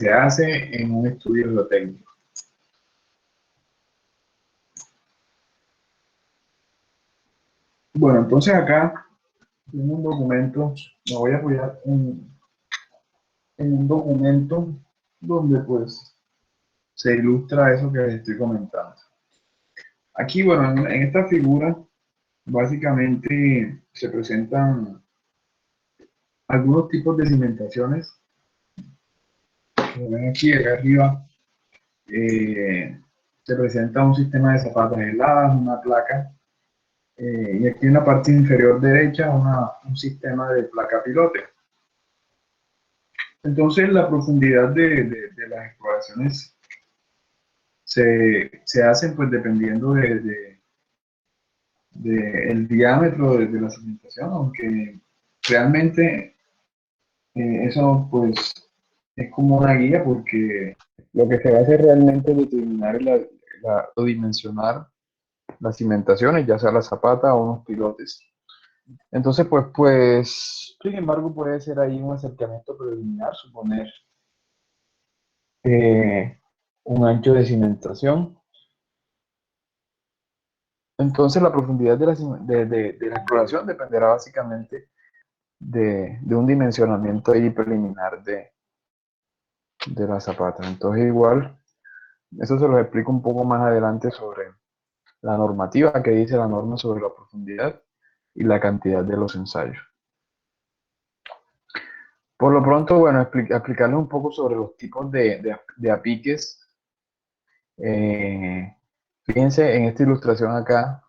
se hace en un estudio geotécnico. Bueno, entonces acá tengo un documento, me voy a apoyar en un documento donde pues se ilustra eso que les estoy comentando. Aquí, bueno, en esta figura básicamente se presentan algunos tipos de cimentaciones. Como ven aquí, acá arriba, se presenta un sistema de zapatas heladas, una placa, y aquí en la parte inferior derecha un sistema de placa pilote. Entonces la profundidad de las exploraciones se hacen pues dependiendo el diámetro de la cimentación, aunque realmente eso pues es como una guía porque lo que se va a hacer realmente es determinar o dimensionar las cimentaciones, ya sea la zapata o unos pilotes. Entonces, sin embargo, puede ser ahí un acercamiento preliminar, suponer eh, un ancho de cimentación. Entonces, la profundidad de la exploración dependerá básicamente de un dimensionamiento ahí preliminar de la zapata. Entonces, igual, eso se los explico un poco más adelante sobre la normativa que dice la norma sobre la profundidad y la cantidad de los ensayos. Por lo pronto, bueno, explicarles un poco sobre los tipos de apiques. Eh, Fíjense, en esta ilustración acá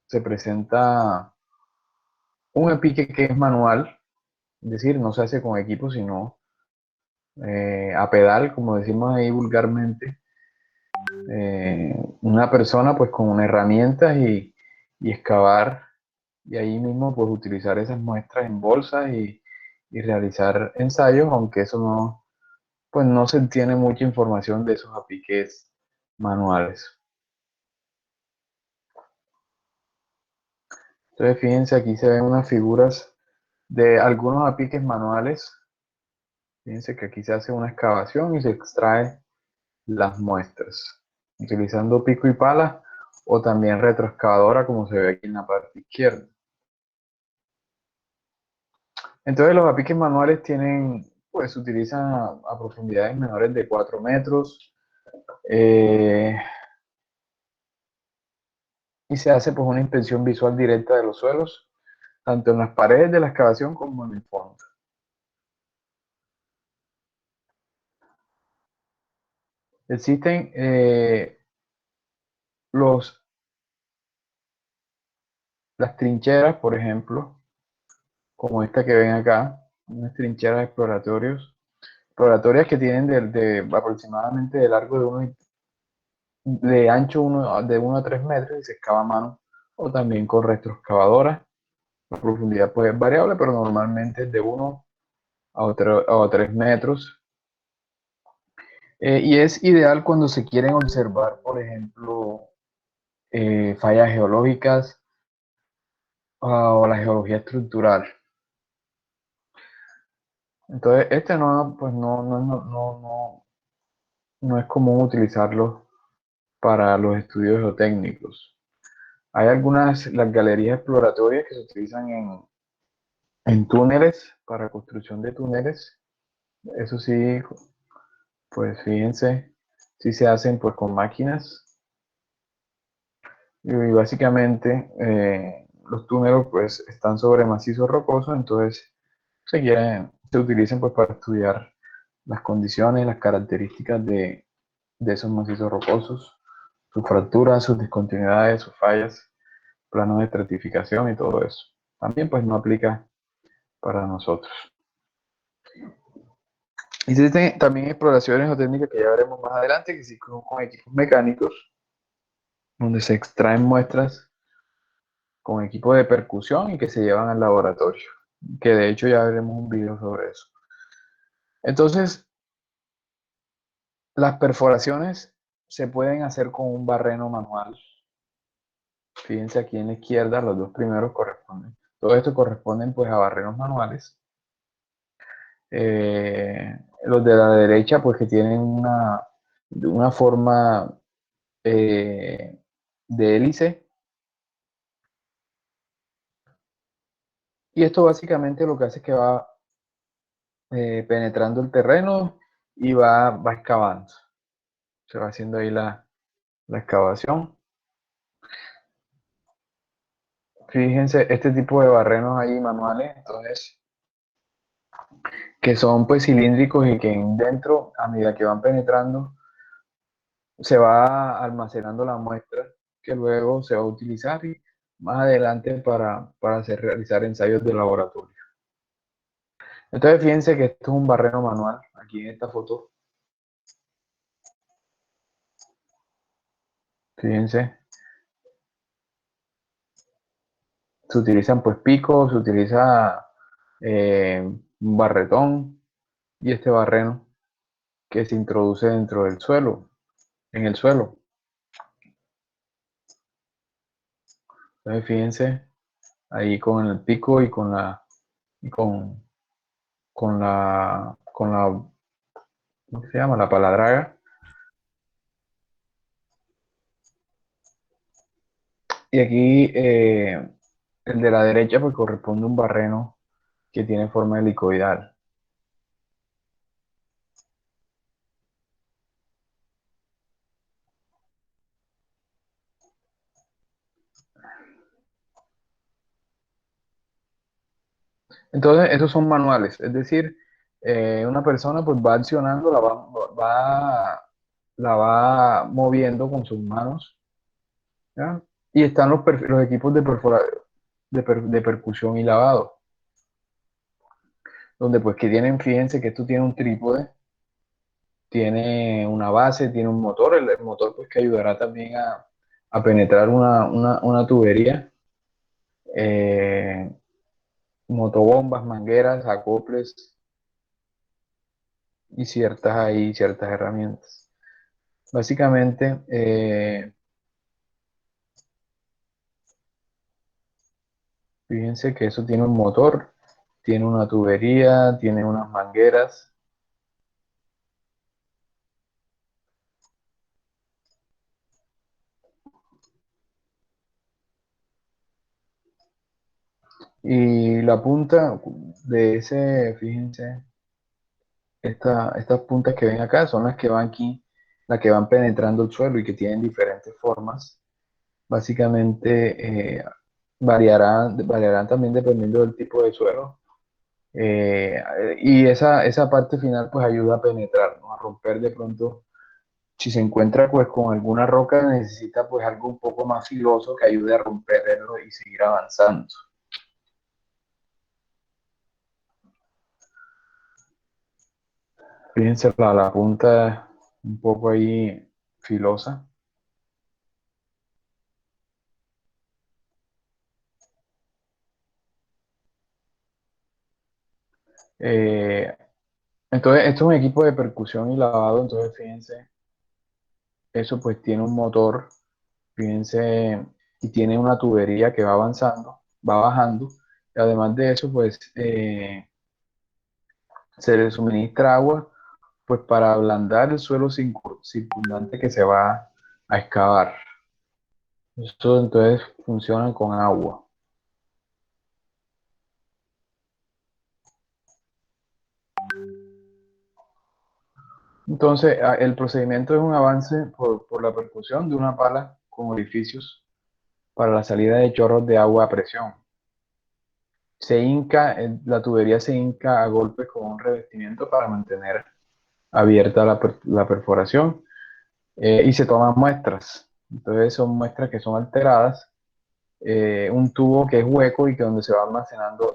se presenta un apique que es manual, es decir, no se hace con equipo, sino a pedal, como decimos ahí vulgarmente. Una persona pues con herramientas y excavar y ahí mismo pues utilizar esas muestras en bolsas y realizar ensayos, aunque eso no, pues no se tiene mucha información de esos apiques manuales. Entonces fíjense, aquí se ven unas figuras de algunos apiques manuales. Fíjense que aquí se hace una excavación y se extrae las muestras, utilizando pico y pala o también retroexcavadora, como se ve aquí en la parte izquierda. Entonces los apiques manuales pues se utilizan a profundidades menores de 4 metros y se hace pues una inspección visual directa de los suelos, tanto en las paredes de la excavación como en el fondo. Existen las trincheras, por ejemplo, como esta que ven acá, unas trincheras exploratorias que tienen aproximadamente de largo de ancho de 1 a 3 metros y se excava a mano o también con retroexcavadora. La profundidad puede ser variable, pero normalmente es de 1 a 3 metros. Y es ideal cuando se quieren observar, por ejemplo, fallas geológicas o la geología estructural. Entonces, este no es común utilizarlo para los estudios geotécnicos. Hay las galerías exploratorias que se utilizan en túneles, para construcción de túneles. Eso sí, pues fíjense, sí se hacen pues con máquinas. Y básicamente los túneles pues están sobre macizo rocoso, entonces se utilizan pues para estudiar las condiciones, las características de esos macizos rocosos, sus fracturas, sus discontinuidades, sus fallas, planos de estratificación y todo eso. También pues no aplica para nosotros. Existen también exploraciones o técnicas que ya veremos más adelante, que sí con equipos mecánicos, donde se extraen muestras con equipo de percusión y que se llevan al laboratorio, que de hecho ya veremos un video sobre eso. Entonces, las perforaciones se pueden hacer con un barreno manual. Fíjense aquí en la izquierda, los dos primeros corresponden. Todo esto corresponden pues a barrenos manuales. Los de la derecha, pues que tienen una forma de hélice. Y esto básicamente lo que hace es que va penetrando el terreno y va excavando. Se va haciendo ahí la excavación. Fíjense, este tipo de barrenos ahí manuales, entonces, que son pues cilíndricos y que dentro, a medida que van penetrando, se va almacenando la muestra que luego se va a utilizar y más adelante para realizar ensayos de laboratorio. Entonces fíjense que esto es un barreno manual, aquí en esta foto, fíjense, se utilizan pues picos, se utiliza un barretón y este barreno que se introduce dentro del suelo, en el suelo. Entonces fíjense ahí con el pico y y con la, ¿cómo se llama? La paladraga. Y aquí el de la derecha pues corresponde a un barreno que tiene forma helicoidal. Entonces, esos son manuales, es decir, una persona pues va accionando, la va moviendo con sus manos, ¿ya? Y están los equipos de percusión y lavado, donde pues que tienen, fíjense que esto tiene un trípode, tiene una base, tiene un motor, el motor pues que ayudará también a penetrar una tubería, eh, motobombas, mangueras, acoples y ciertas herramientas. Básicamente, fíjense que eso tiene un motor, tiene una tubería, tiene unas mangueras y la punta de ese, fíjense, estas puntas que ven acá son las que van aquí, las que van penetrando el suelo y que tienen diferentes formas. Básicamente variarán también dependiendo del tipo de suelo. Eh, y esa parte final pues ayuda a penetrar, ¿no? A romper de pronto. Si se encuentra pues con alguna roca necesita pues algo un poco más filoso que ayude a romperlo y seguir avanzando. Fíjense la punta un poco ahí filosa. Eh, entonces, esto es un equipo de percusión y lavado, entonces fíjense, eso pues tiene un motor, fíjense, y tiene una tubería que va avanzando, va bajando, y además de eso pues se le suministra agua pues para ablandar el suelo circundante que se va a excavar. Esto entonces funciona con agua. Entonces, el procedimiento es un avance por la percusión de una pala con orificios para la salida de chorros de agua a presión. La tubería se hinca a golpes con un revestimiento para mantener abierta la perforación y se toman muestras. Entonces son muestras que son alteradas, un tubo que es hueco y que donde se va almacenando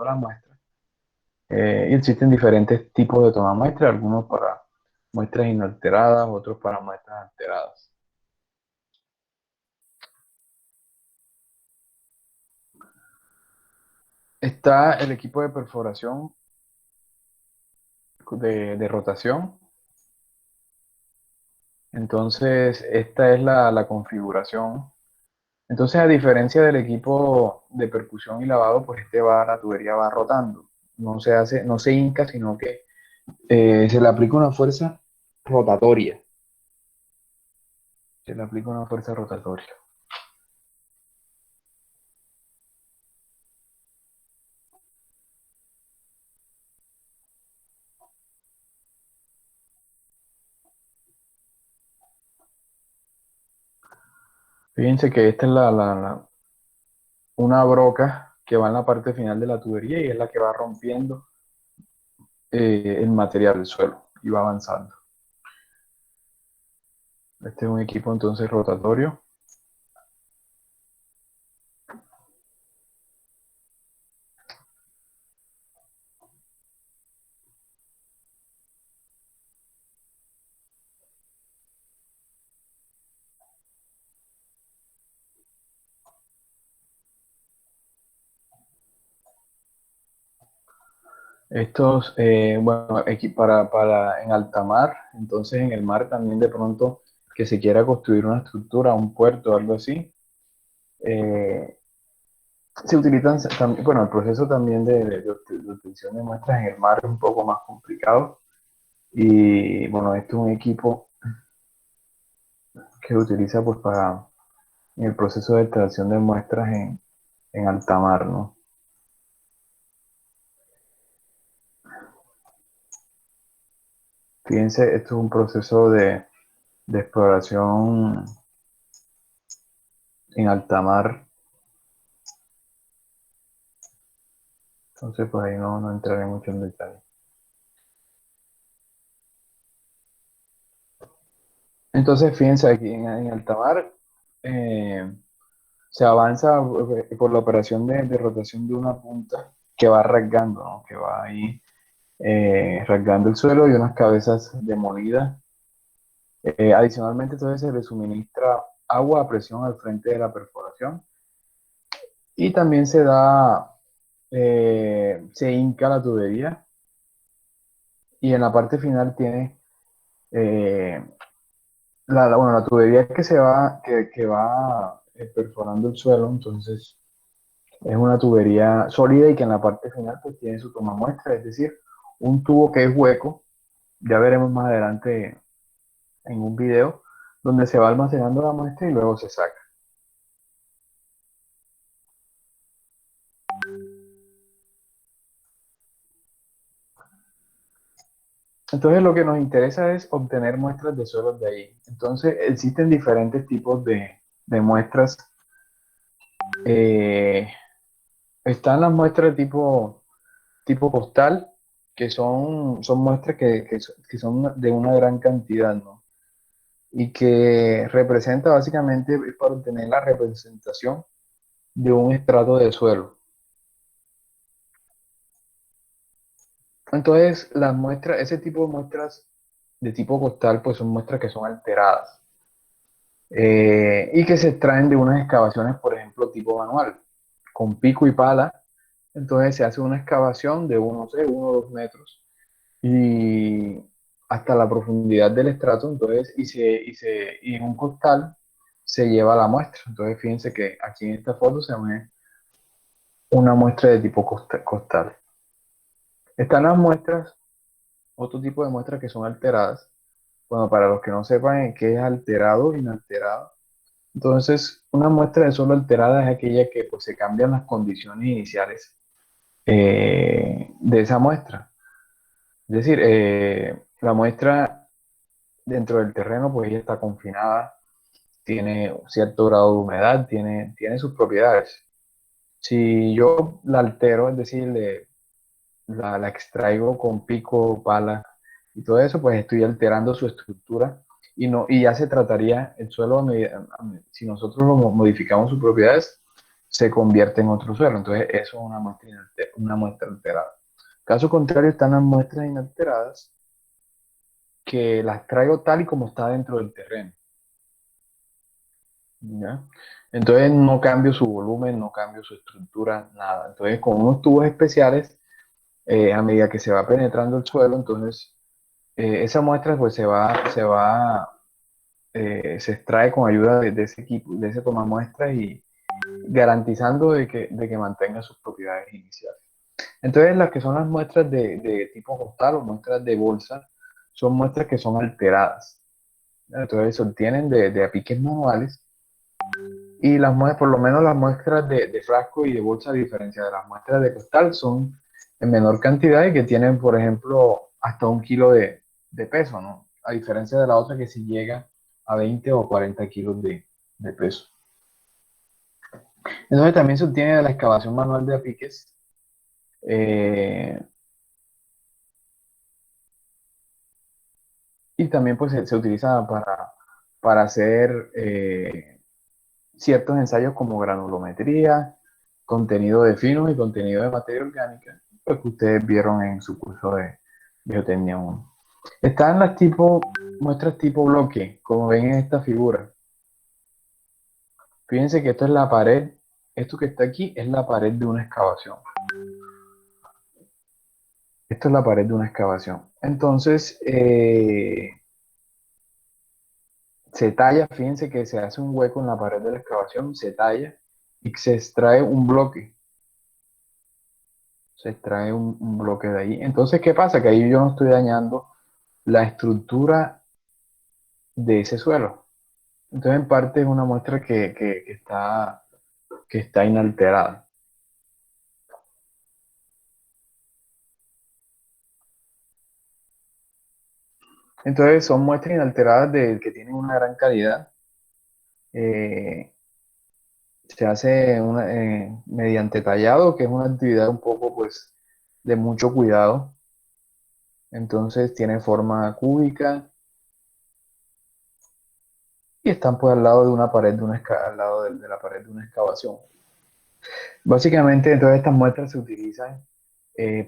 la muestra. Y existen diferentes tipos de toma muestras, algunos para muestras inalteradas, otros para muestras alteradas. Está el equipo de perforación de rotación. Entonces, esta es la configuración. Entonces, a diferencia del equipo de percusión y lavado, pues la tubería va rotando. no se hinca, sino que se le aplica una fuerza rotatoria. Se le aplica una fuerza rotatoria. Fíjense que esta es una broca que va en la parte final de la tubería y es la que va rompiendo el material del suelo y va avanzando. Este es un equipo entonces rotatorio. Estos, bueno, en alta mar, entonces en el mar también de pronto que se quiera construir una estructura, un puerto o algo así, eh, se utilizan también, bueno, el proceso también de obtención de muestras en el mar es un poco más complicado y bueno, este es un equipo que se utiliza pues para en el proceso de extracción de muestras en alta mar, ¿no? Fíjense, esto es un proceso de exploración en alta mar. Entonces, pues ahí no entraré mucho en detalle. Entonces, fíjense, aquí en alta mar eh, se avanza por la operación de rotación de una punta que va rasgando, ¿no? Que va ahí rasgando el suelo y unas cabezas demolidas. Adicionalmente, entonces se le suministra agua a presión al frente de la perforación y también se hinca la tubería y en la parte final tiene eh, bueno, la tubería que que va perforando el suelo, entonces es una tubería sólida y que en la parte final pues tiene su tomamuestra, es decir, un tubo que es hueco, ya veremos más adelante en un video, donde se va almacenando la muestra y luego se saca. Entonces lo que nos interesa es obtener muestras de suelos de ahí. Entonces existen diferentes tipos de muestras. Eh, Están las muestras tipo postal, que son muestras que son de una gran cantidad, ¿no? Y que representa básicamente es para obtener la representación de un estrato de suelo. Entonces, las muestras, ese tipo de muestras de tipo postal, pues son muestras que son alteradas y que se extraen de unas excavaciones, por ejemplo, tipo manual, con pico y pala. Entonces se hace una excavación de uno, no sé, 1 o 2 metros y hasta la profundidad del estrato, entonces, y en un costal se lleva la muestra. Entonces, fíjense que aquí en esta foto se ve una muestra de tipo costal. Están las muestras, otro tipo de muestras que son alteradas. Bueno, para los que no sepan qué es alterado o inalterado. Entonces, una muestra de suelo alterada es aquella que pues, se cambian las condiciones iniciales de esa muestra. Es decir, la muestra dentro del terreno, pues ella está confinada, tiene cierto grado de humedad, tiene sus propiedades. Si yo la altero, es decir, la extraigo con pico, pala y todo eso, pues estoy alterando su estructura y ya se trataría el suelo, si nosotros lo modificamos sus propiedades, se convierte en otro suelo. Entonces, eso es una muestra alterada. Caso contrario, están las muestras inalteradas, que las traigo tal y como está dentro del terreno. ¿Ya? Entonces no cambio su volumen, no cambio su estructura, nada. Entonces con unos tubos especiales, a medida que se va penetrando el suelo, entonces esa muestra pues se extrae con ayuda de ese equipo, de ese tomamuestras y garantizando de que mantenga sus propiedades iniciales. Entonces, las que son las muestras de tipo costal o muestras de bolsa, son muestras que son alteradas. Entonces, se obtienen de apiques manuales y las muestras, por lo menos las muestras de frasco y de bolsa, a diferencia de las muestras de costal, son en menor cantidad y que tienen, por ejemplo, hasta 1 kilo de peso, ¿no? A diferencia de la otra que sí llega a 20 o 40 kilos de peso. Entonces también se obtiene de la excavación manual de apiques. eh, y también pues se utiliza para hacer ciertos ensayos como granulometría, contenido de finos y contenido de materia orgánica, pues que ustedes vieron en su curso de Biotecnia 1. Están las muestras tipo bloque, como ven en esta figura. Fíjense que esto es la pared, esto que está aquí es la pared de una excavación. Esto es la pared de una excavación. Entonces, se talla, fíjense que se hace un hueco en la pared de la excavación, se talla y se extrae un bloque. Se extrae un bloque de ahí. Entonces, ¿qué pasa? Que ahí yo no estoy dañando la estructura de ese suelo. Entonces, en parte es una muestra que está inalterada. Entonces, son muestras inalteradas que tienen una gran calidad. Eh, Se hace mediante tallado, que es una actividad un poco, pues, de mucho cuidado. Entonces, tiene forma cúbica y están, pues, al lado de una pared, al lado de la pared de una excavación. Básicamente, entonces, estas muestras se utilizan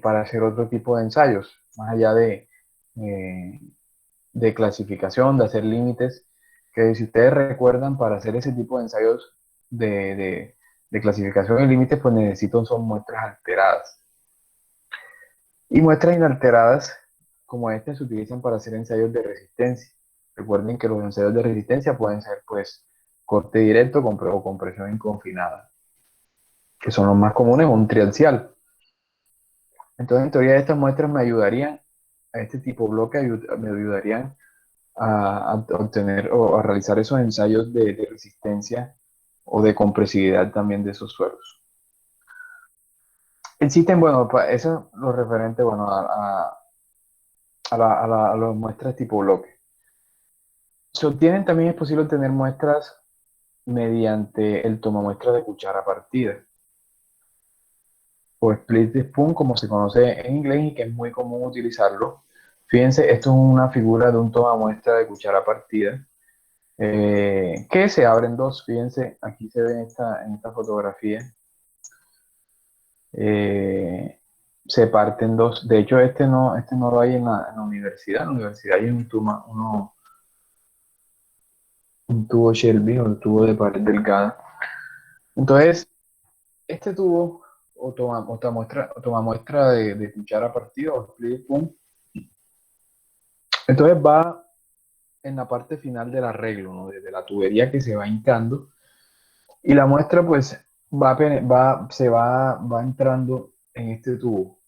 para hacer otro tipo de ensayos, más allá eh, de clasificación, de hacer límites, que si ustedes recuerdan, para hacer ese tipo de ensayos de, de- de clasificación y límites, pues necesito son muestras alteradas. Y muestras inalteradas, como estas, se utilizan para hacer ensayos de resistencia. Recuerden que los ensayos de resistencia pueden ser, pues, corte directo o compresión inconfinada, que son los más comunes, o un triaxial. Entonces, en teoría, estas muestras me ayudarían a este tipo de bloque, me ayudarían a obtener o a realizar esos ensayos de resistencia o de compresividad también de esos suelos. Existen, bueno, eso lo referente, bueno, a las muestras tipo bloque. Se obtienen también, es posible obtener muestras mediante el tomamuestra de cuchara partida o split spoon, como se conoce en inglés y que es muy común utilizarlo. Fíjense, esto es una figura de un tomamuestra de cuchara partida que se abren dos. Fíjense, aquí se ve en esta fotografía. eh, Se parten dos. De hecho, este no lo hay en la universidad. En la universidad hay un tubo Shelby o un tubo de pared delgada. Entonces, este tubo o toma muestra de cuchara partida o split spoon, entonces va en la parte final del arreglo, ¿no? Desde la tubería que se va hincando y la muestra pues va entrando en este tubo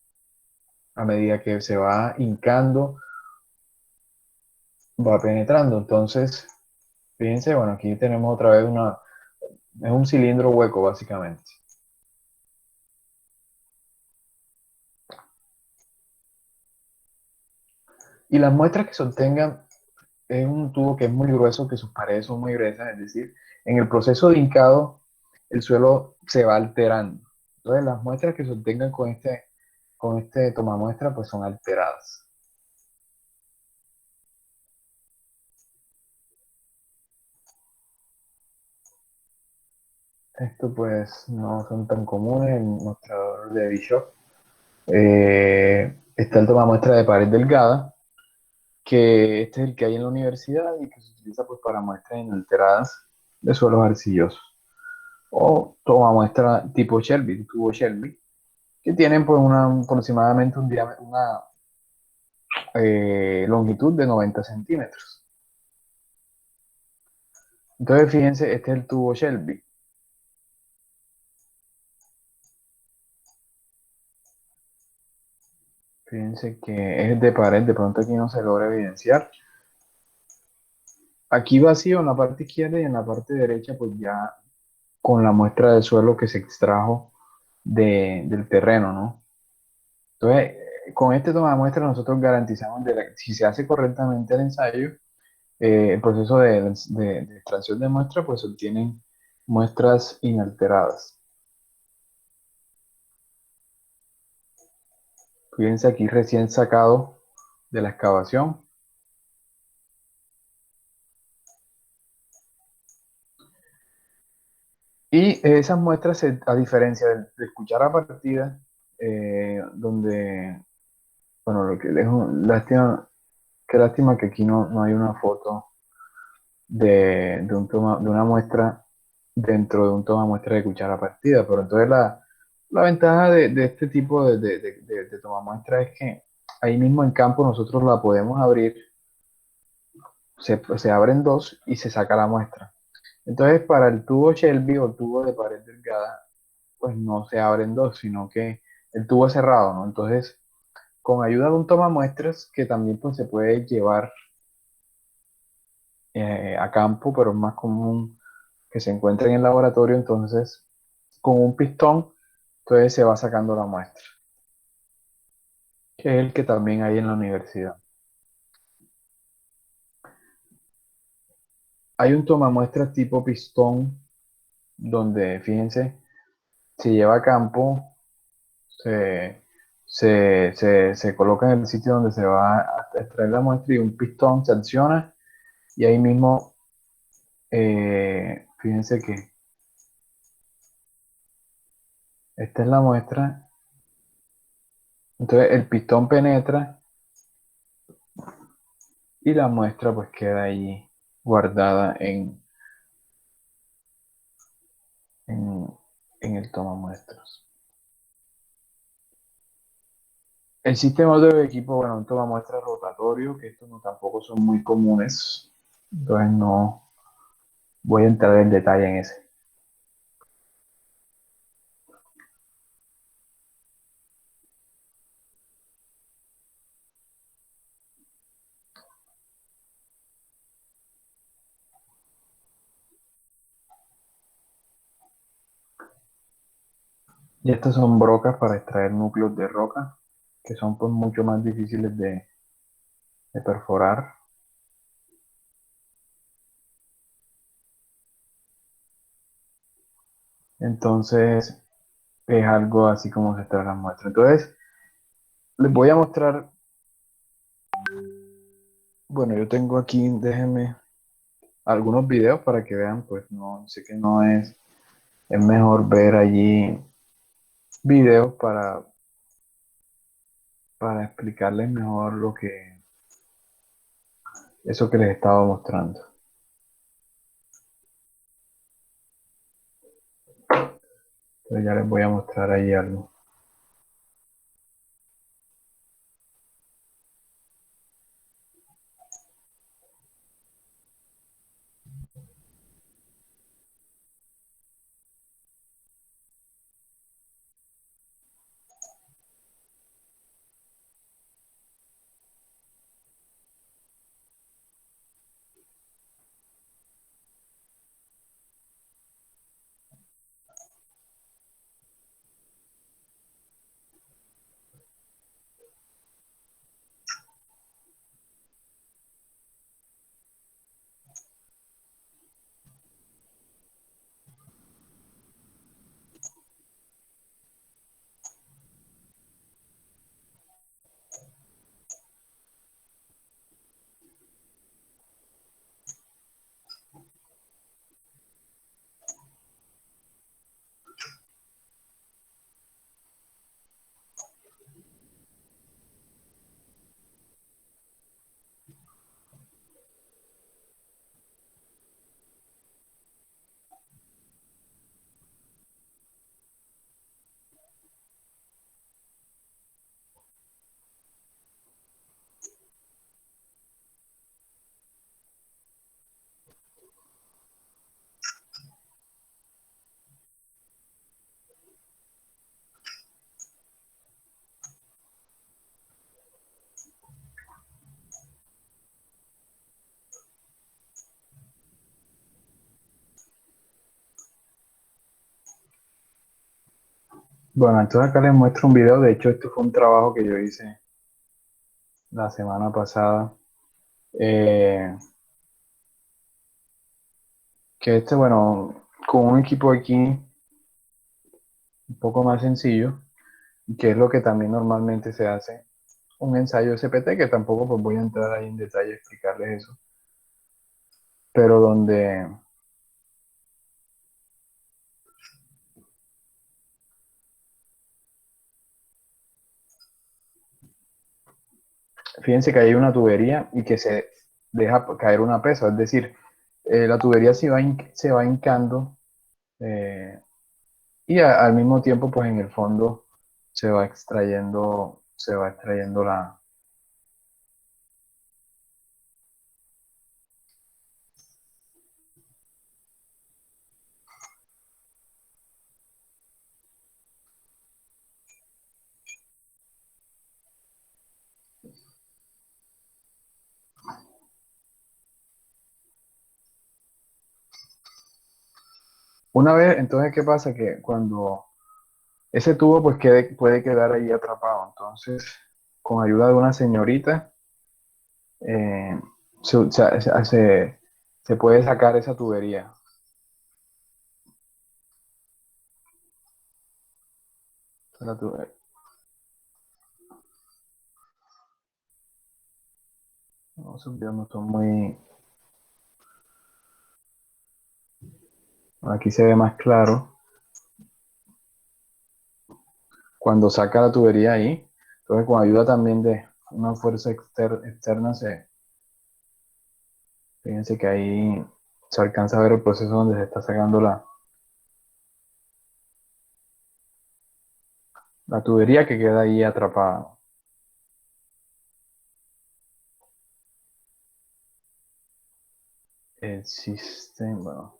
a medida que se va hincando, va penetrando. Entonces, fíjense, bueno, aquí tenemos otra vez es un cilindro hueco básicamente. Y las muestras que se obtengan es un tubo que es muy grueso, que sus paredes son muy gruesas, es decir, en el proceso de hincado el suelo se va alterando. Entonces las muestras que se obtengan con este tomamuestra pues son alteradas. Esto pues no son tan comunes en mostrador de Bishop. Está el tomamuestra de pared delgada, que este es el que hay en la universidad y que se utiliza pues para muestras inalteradas de suelos arcillosos. O tomamuestra tipo Shelby, tubo Shelby, que tienen pues aproximadamente una longitud de 90 centímetros. Entonces, fíjense, este es el tubo Shelby. Fíjense que es de pared, de pronto aquí no se logra evidenciar. Aquí vacío en la parte izquierda y en la parte derecha, pues ya con la muestra de suelo que se extrajo del terreno, ¿no? Entonces, con este toma de muestra nosotros garantizamos si se hace correctamente el ensayo, el proceso de extracción de muestra, pues se obtienen muestras inalteradas. Fíjense aquí recién sacado de la excavación. Y esas muestras, a diferencia de cuchara partida, donde, bueno, lo que es lástima, qué lástima que aquí no hay una foto de una muestra dentro de un toma muestra de cuchara partida, pero entonces la ventaja de este tipo de toma muestra es que ahí mismo en campo nosotros la podemos abrir, se abren dos y se saca la muestra. Entonces, para el tubo Shelby o tubo de pared delgada, pues no se abren dos, sino que el tubo es cerrado, ¿no? Entonces, con ayuda de un tomamuestras que también pues se puede llevar a campo, pero es más común que se encuentre en el laboratorio, entonces con un pistón, entonces se va sacando la muestra, que es el que también hay en la universidad. Hay un tomamuestras tipo pistón, donde, fíjense, se lleva a campo, se, se coloca en el sitio donde se va a extraer la muestra y un pistón se acciona y ahí mismo, fíjense que esta es la muestra, entonces el pistón penetra y la muestra pues queda ahí guardada en, en el tomamuestras. El sistema de equipo, bueno, un tomamuestras rotatorio, que estos no tampoco son muy comunes, entonces no voy a entrar en detalle en ese. Y estas son brocas para extraer núcleos de roca, que son pues mucho más difíciles de perforar. Entonces es algo así como se extrae las muestras. Entonces les voy a mostrar, bueno, yo tengo aquí, déjenme algunos videos para que vean, pues no sé que no es mejor ver allí videos para explicarles mejor eso que les estaba mostrando. Entonces ya les voy a mostrar ahí algo. Bueno, entonces acá les muestro un video. De hecho, esto fue un trabajo que yo hice la semana pasada. eh, que bueno, con un equipo aquí un poco más sencillo, que es lo que también normalmente se hace, un ensayo SPT, que tampoco pues voy a entrar ahí en detalle a explicarles eso, pero donde, fíjense que hay una tubería y que se deja caer una pesa, es decir, la tubería se va hincando, eh, y al mismo tiempo pues en el fondo se va extrayendo la... Una vez, entonces, ¿qué pasa? Que cuando ese tubo pues puede quedar ahí atrapado, entonces con ayuda de una señorita, eh, se puede sacar esa tubería. La tubería. No, esos videos no son muy... Aquí se ve más claro. Cuando saca la tubería ahí, entonces con ayuda también de una fuerza externa, fíjense que ahí se alcanza a ver el proceso donde se está sacando la tubería que queda ahí atrapada. El sistema, bueno,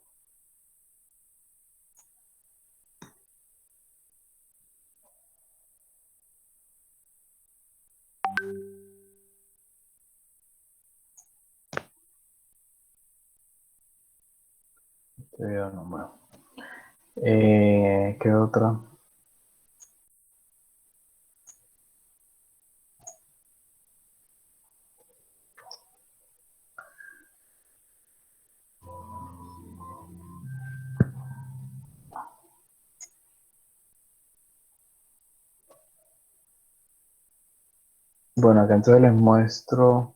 este video no, bueno. ¿Qué otra? Bueno, acá entonces les muestro.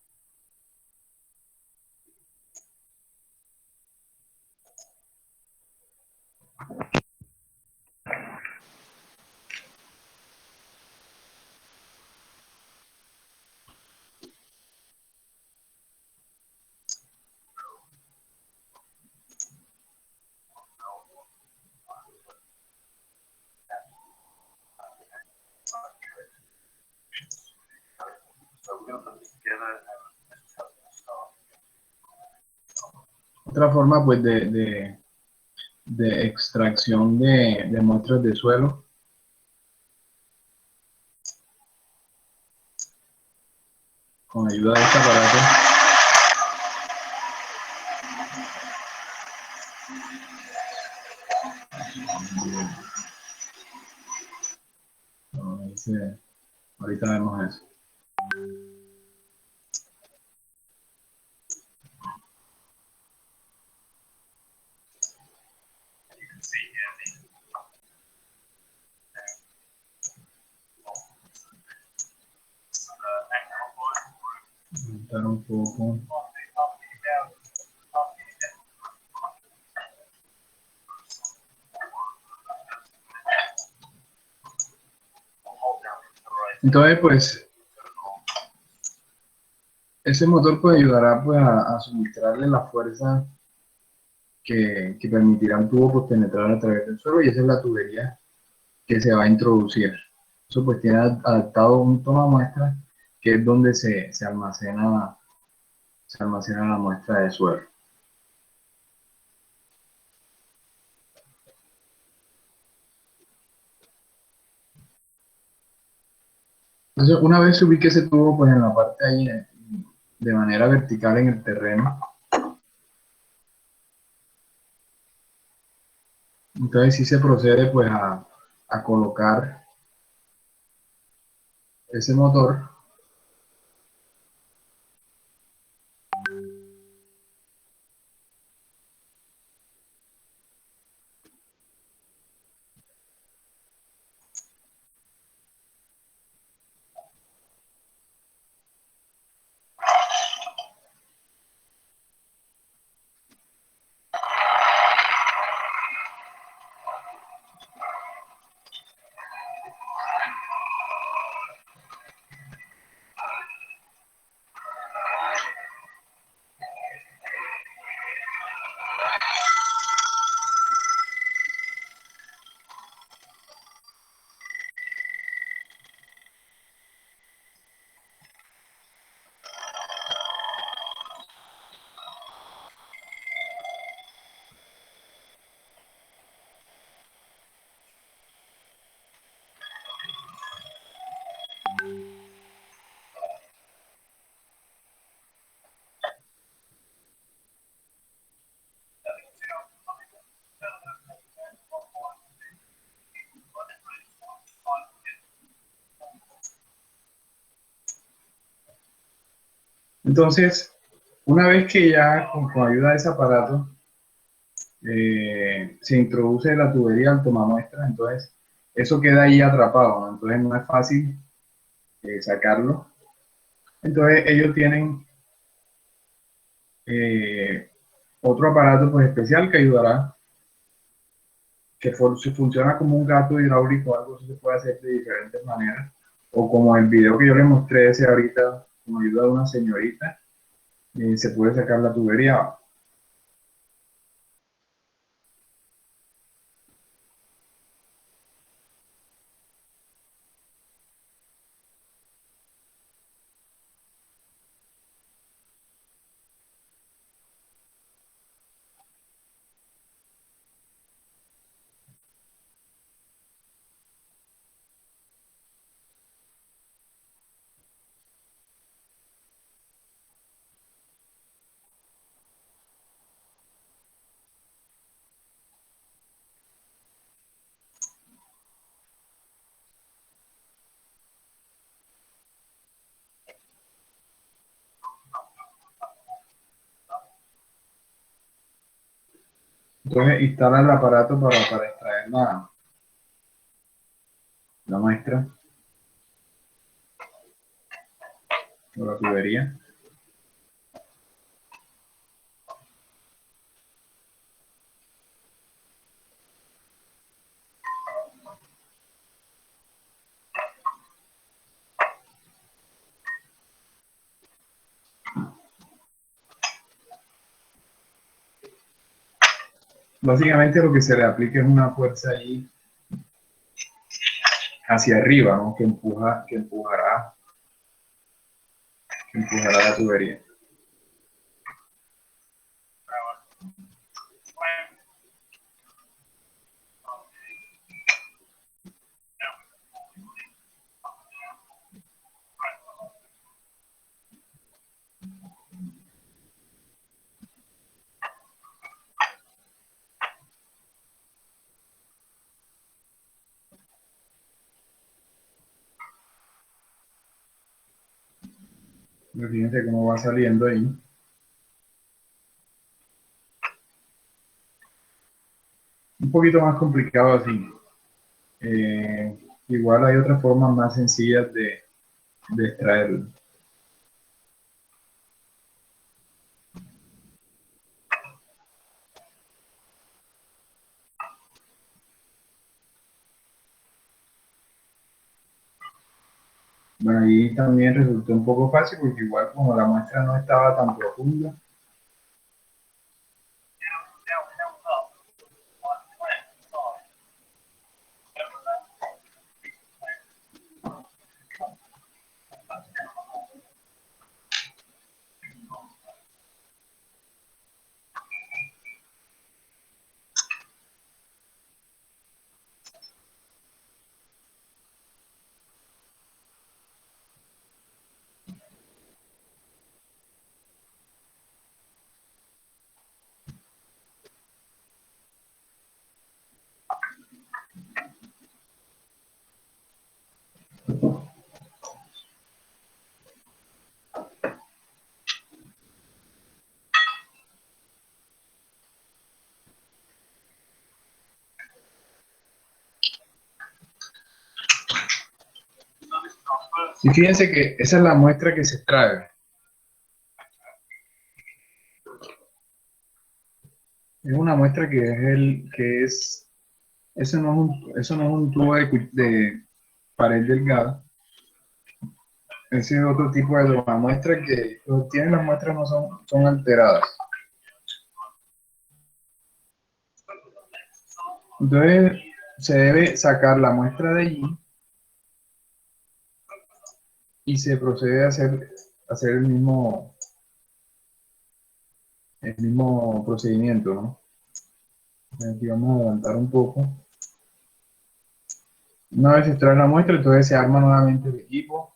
Otra forma pues de extracción de muestras de suelo con ayuda de este aparato. No, ahorita vemos eso. Aumentar un poco. Entonces pues ese motor pues ayudará pues a suministrarle la fuerza que permitirá al tubo pues penetrar a través del suelo, y esa es la tubería que se va a introducir. Eso pues tiene adaptado un toma muestra, que es donde se almacena la muestra de suelo. Entonces, una vez se ubique ese tubo pues en la parte ahí, de manera vertical en el terreno, entonces sí se procede pues a colocar ese motor. Entonces, una vez que ya con ayuda de ese aparato se introduce la tubería al tomamuestra, entonces eso queda ahí atrapado, ¿no? Entonces no es fácil sacarlo. Entonces ellos tienen eh, otro aparato pues especial que ayudará, que si funciona como un gato hidráulico, algo así se puede hacer de diferentes maneras, o como el video que yo les mostré ese ahorita, con ayuda de una señorita, se puede sacar la tubería. Entonces instala el aparato para extraer la muestra o la tubería. Básicamente lo que se le aplica es una fuerza ahí hacia arriba, ¿no? Que empujará la tubería. Fíjense cómo va saliendo ahí. Un poquito más complicado así. Eh, Igual hay otras formas más sencillas de extraerlo. Bueno, ahí también resultó un poco fácil porque igual como la muestra no estaba tan profunda, Y fíjense que esa es la muestra que se extrae. Es una muestra que es eso no es un tubo de pared delgada. Ese es otro tipo de toma. Muestra que tienen las muestras no son alteradas. Entonces se debe sacar la muestra de allí y se procede a hacer el mismo procedimiento, ¿no? Aquí vamos a adelantar un poco. Una vez se extrae la muestra, entonces se arma nuevamente el equipo.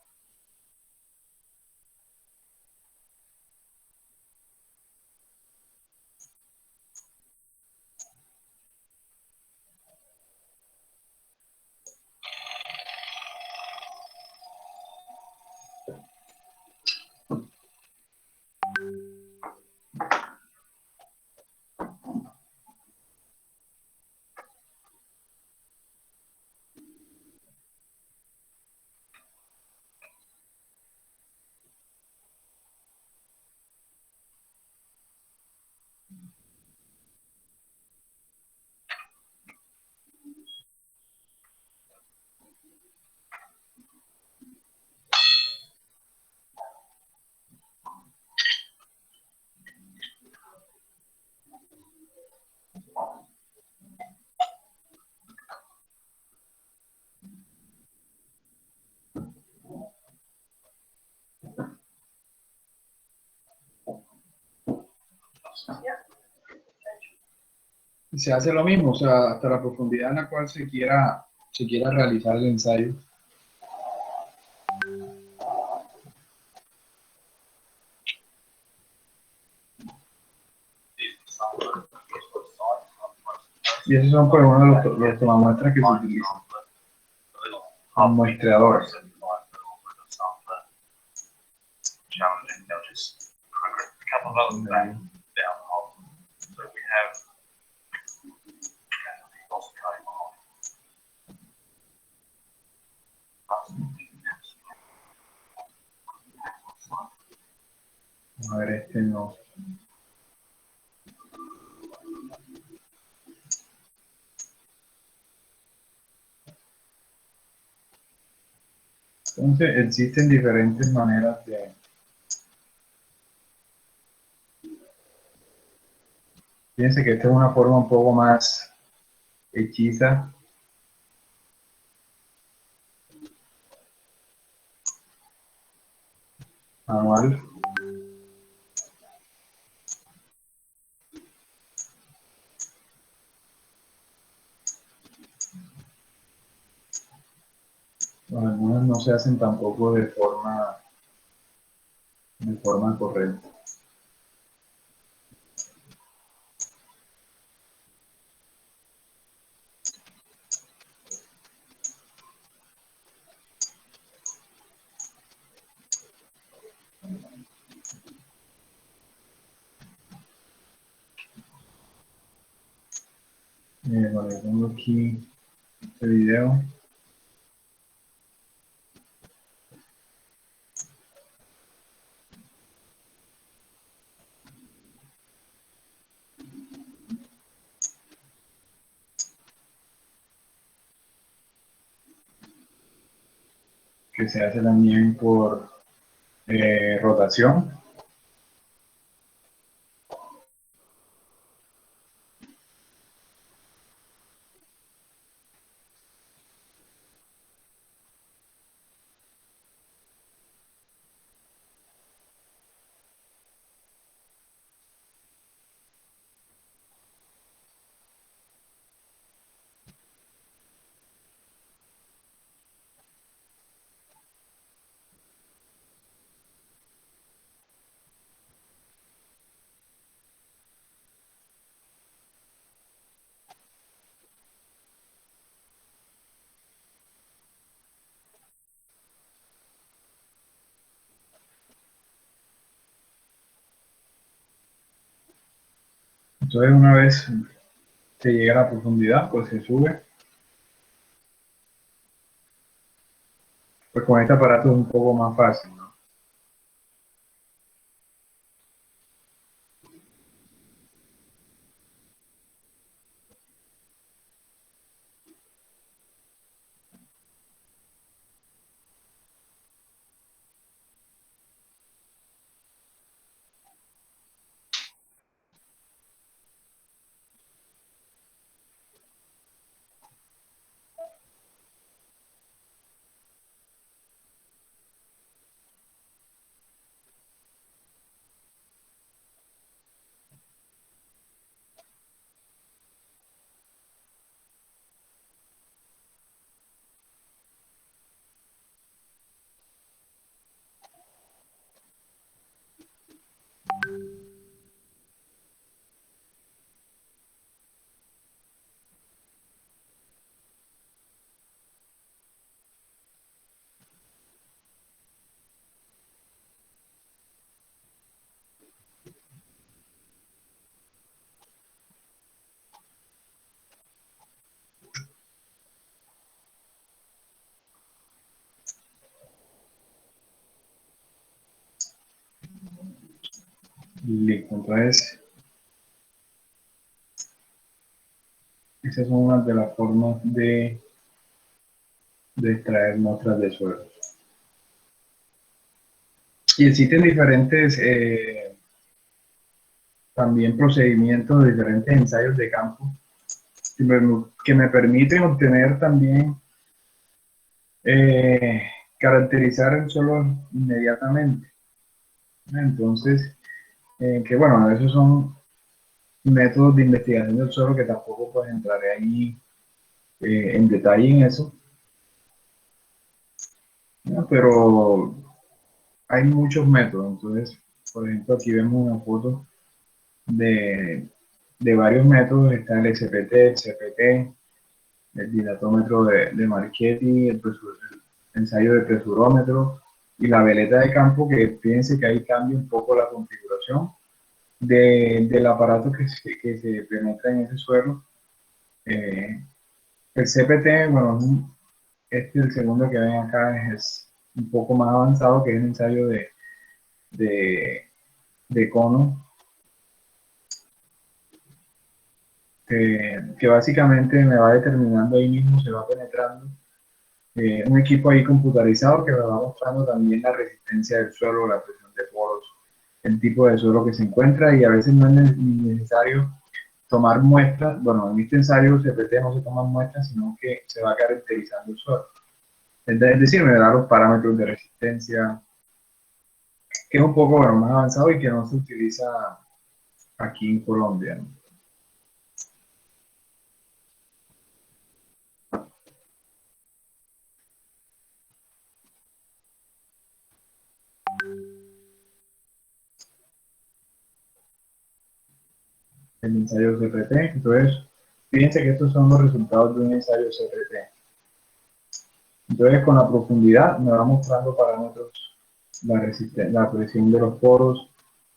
Y se hace lo mismo, o sea, hasta la profundidad en la cual se quiera realizar el ensayo. Y esos son pues uno de los tomamuestras que se utilizan. Con muestreadores. A ver, este no. Entonces, existen diferentes maneras de... Fíjense que esta es una forma un poco más hechiza. Manual. Algunas no se hacen tampoco de forma correcta. Vale, tengo aquí este video. Que se hace también por rotación. Entonces, una vez se llega a la profundidad, pues se sube. Pues con este aparato es un poco más fácil, ¿no? Listo, entonces esas son unas de las formas de extraer muestras de suelo. Y existen diferentes también procedimientos, diferentes ensayos de campo que me permiten obtener también eh, caracterizar el suelo inmediatamente. Entonces, que bueno, esos son métodos de investigación del suelo que tampoco pues entraré ahí en detalle en eso, ¿no? Pero hay muchos métodos. Entonces, por ejemplo, aquí vemos una foto de, de varios métodos. Está el SPT, el CPT, el dilatómetro de Marchetti, el ensayo de presurómetro y la veleta de campo, que fíjense que ahí cambia un poco la configuración del aparato que se penetra en ese suelo. Eh, el CPT, bueno, el segundo que ven acá es un poco más avanzado, que es el ensayo de, de cono, que básicamente me va determinando ahí mismo, se va penetrando un equipo ahí computarizado que me va mostrando también la resistencia del suelo, la presión de poros, el tipo de suelo que se encuentra, y a veces no es ni necesario tomar muestras. Bueno, en este ensayo CPT no se toman muestras, sino que se va caracterizando el suelo. Es decir, me da los parámetros de resistencia, que es un poco bueno, más avanzado y que no se utiliza aquí en Colombia, ¿no? El ensayo CPT. Entonces, fíjense que estos son los resultados de un ensayo CPT. Entonces, con la profundidad me va mostrando parámetros, la presión de los poros,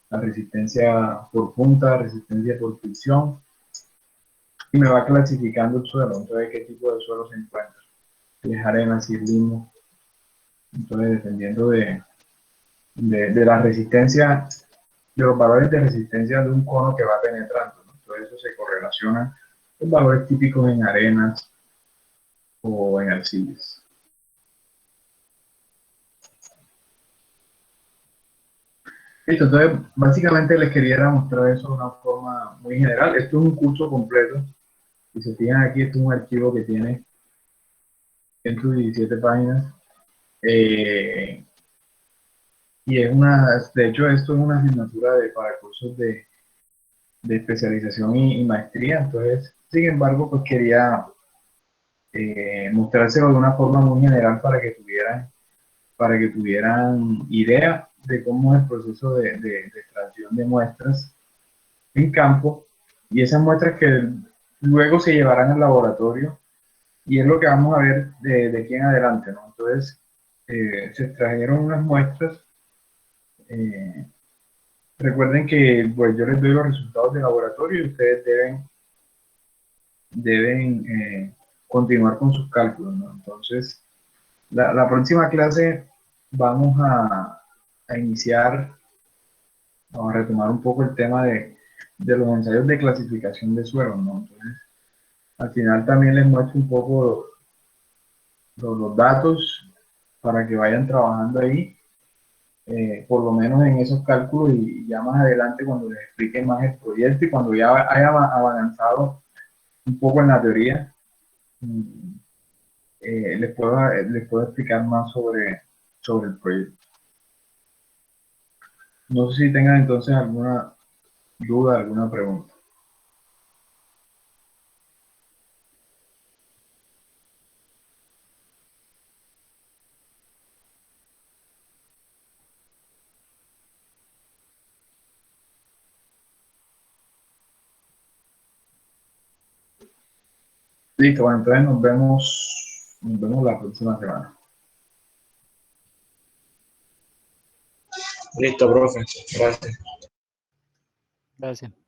la resistencia por punta, resistencia por fricción, y me va clasificando el suelo. Entonces, qué tipo de suelo se encuentra. Si es arena, si es limo. Entonces, dependiendo de la resistencia, de los valores de resistencia de un cono que va penetrando, ¿no? Entonces, eso se correlaciona con valores típicos en arenas o en arcillas. Listo, entonces básicamente les quería mostrar eso de una forma muy general. Esto es un curso completo. Si se fijan aquí, esto es un archivo que tiene 117 páginas. eh, y de hecho, esto es una asignatura para cursos de especialización y maestría. Entonces, sin embargo, pues quería mostrárselo de una forma muy general para que tuvieran idea de cómo es el proceso de extracción de muestras en campo, y esas muestras que luego se llevarán al laboratorio, y es lo que vamos a ver de aquí en adelante, ¿no? Entonces, se extrajeron unas muestras. eh, Recuerden que pues, yo les doy los resultados de laboratorio y ustedes deben continuar con sus cálculos, ¿no? Entonces, La próxima clase vamos a iniciar, vamos a retomar un poco el tema de los ensayos de clasificación de suelos, ¿no? Entonces, al final también les muestro un poco los datos para que vayan trabajando ahí, por lo menos en esos cálculos y ya más adelante cuando les explique más el proyecto y cuando ya haya avanzado un poco en la teoría, mm, les puedo explicar más sobre el proyecto. No sé si tengan entonces alguna duda, alguna pregunta. Listo, bueno, entonces nos vemos la próxima semana. Listo, profe. Gracias. Gracias.